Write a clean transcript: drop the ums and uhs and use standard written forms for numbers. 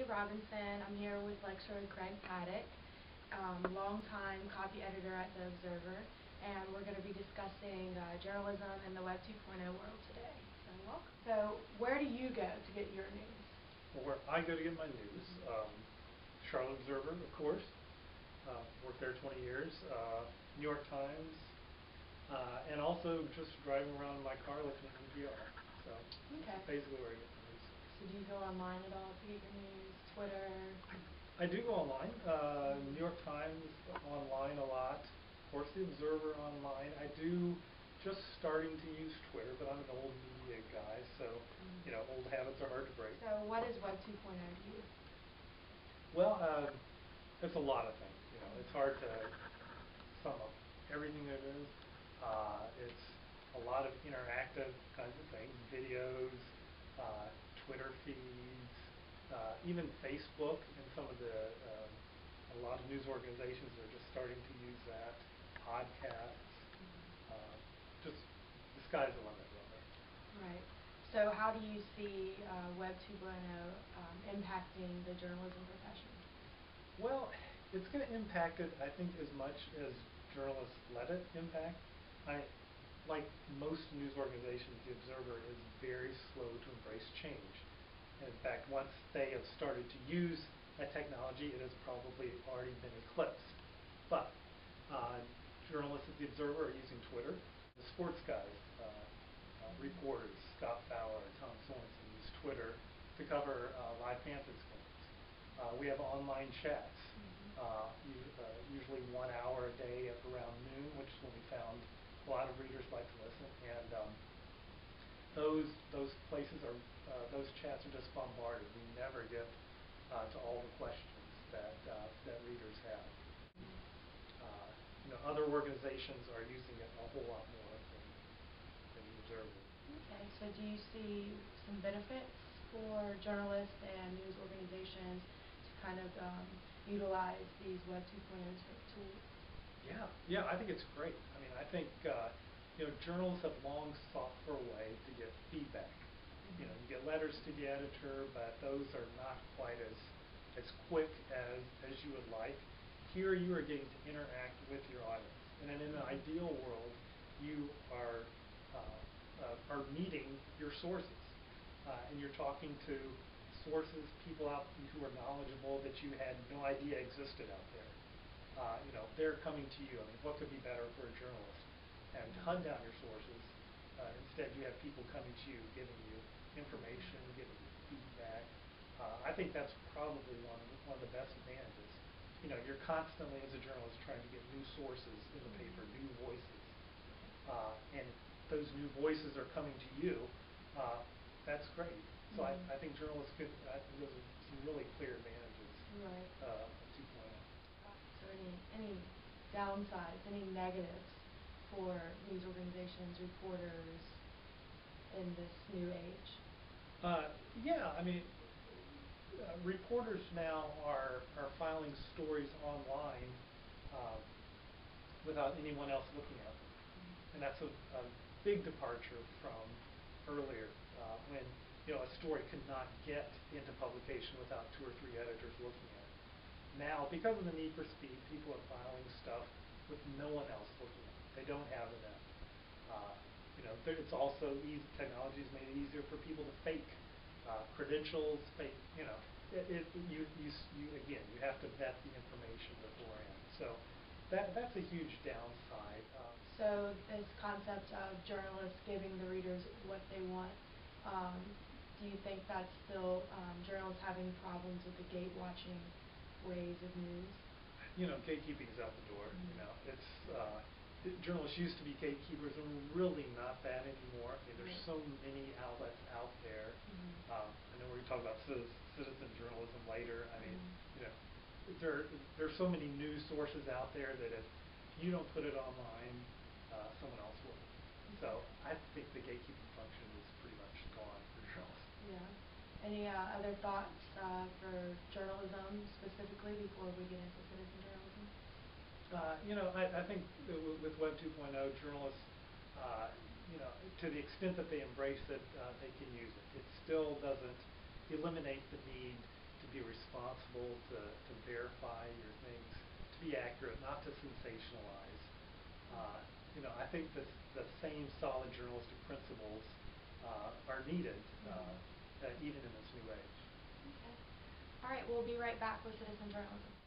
Robinson. I'm here with Lecturer Craig Paddock, longtime copy editor at The Observer, and we're going to be discussing journalism in the Web 2.0 world today. So welcome. So where do you go to get your news? Well, where I go to get my news, Charlotte Observer, of course. Worked there 20 years. New York Times, and also just driving around in my car listening to NPR. So that's basically where I get my news. So do you go online at all to get your news? Twitter? I do go online. New York Times online a lot. Of course, The Observer online. I do just starting to use Twitter, but I'm an old media guy, so you know, old habits are hard to break. So what is Web 2.0 to you? Well, it's a lot of things. You know, it's hard to sum up everything it is. It's a lot of interactive kinds of things, videos, Twitter feeds, even Facebook, and some of the a lot of news organizations are just starting to use that. Podcasts, just the sky's the limit, really. Right. So how do you see Web 2.0 impacting the journalism profession? Well, it's going to impact it, I think, as much as journalists let it impact. Like most news organizations, The Observer is very slow to embrace change. And in fact, once they have started to use that technology, it has probably already been eclipsed. But journalists at The Observer are using Twitter. The sports guys, reporters, Scott Fowler, Tom Sorensen use Twitter to cover live Panthers games. We have online chats, usually 1 hour a day at around noon, which is when we found a lot of readers like to listen, and those places are those chats are just bombarded. We never get to all the questions that readers have. You know, other organizations are using it a whole lot more than the Observer. Okay, so do you see some benefits for journalists and news organizations to kind of utilize these Web 2.0 tools? Yeah, I think it's great. I mean, I think you know, journalists have long sought for a way to get feedback. You know, you get letters to the editor, but those are not quite as quick as you would like. Here, you are getting to interact with your audience, and in an ideal world, you are meeting your sources, and you're talking to sources, people out who are knowledgeable that you had no idea existed out there. You know, they're coming to you. I mean, what could be better for a journalist? And to hunt down your sources, instead you have people coming to you, giving you information, giving you feedback. I think that's probably one of the best advantages. You know, you're constantly, as a journalist, trying to get new sources in the paper, new voices. And those new voices are coming to you. That's great. So I think journalists could, there's some really clear advantages of 2.0. So any downsides, any negatives for news organizations, reporters in this new age? Yeah, I mean, reporters now are filing stories online without anyone else looking at them. And that's a big departure from earlier when, you know, a story could not get into publication without 2 or 3 editors looking at it. Now, because of the need for speed, people are filing stuff with no one else looking at it. They don't have enough. You know, it's also easy. Technology has made it easier for people to fake credentials, fake. You know, you again, you have to vet the information beforehand. So that's a huge downside. So this concept of journalists giving the readers what they want. Do you think that's still journalists having problems with the gate watching ways of news? You know, gatekeeping is out the door. You know, it's journalists used to be gatekeepers, and we're really not that anymore. I mean, there's so many outlets out there. I know we're going to talk about citizen journalism later. I mean, you know, there's so many news sources out there that if you don't put it online, someone else will. So I think the gatekeeping function is pretty much gone for journalists. Yeah. Any other thoughts for journalism specifically before we get into citizen journalism? You know, I think with Web 2.0, journalists, you know, to the extent that they embrace it, they can use it. It still doesn't eliminate the need to be responsible, to verify your things, to be accurate, not to sensationalize. I think the same solid journalistic principles are needed even in this new age. Okay. All right, we'll be right back with citizen journalism.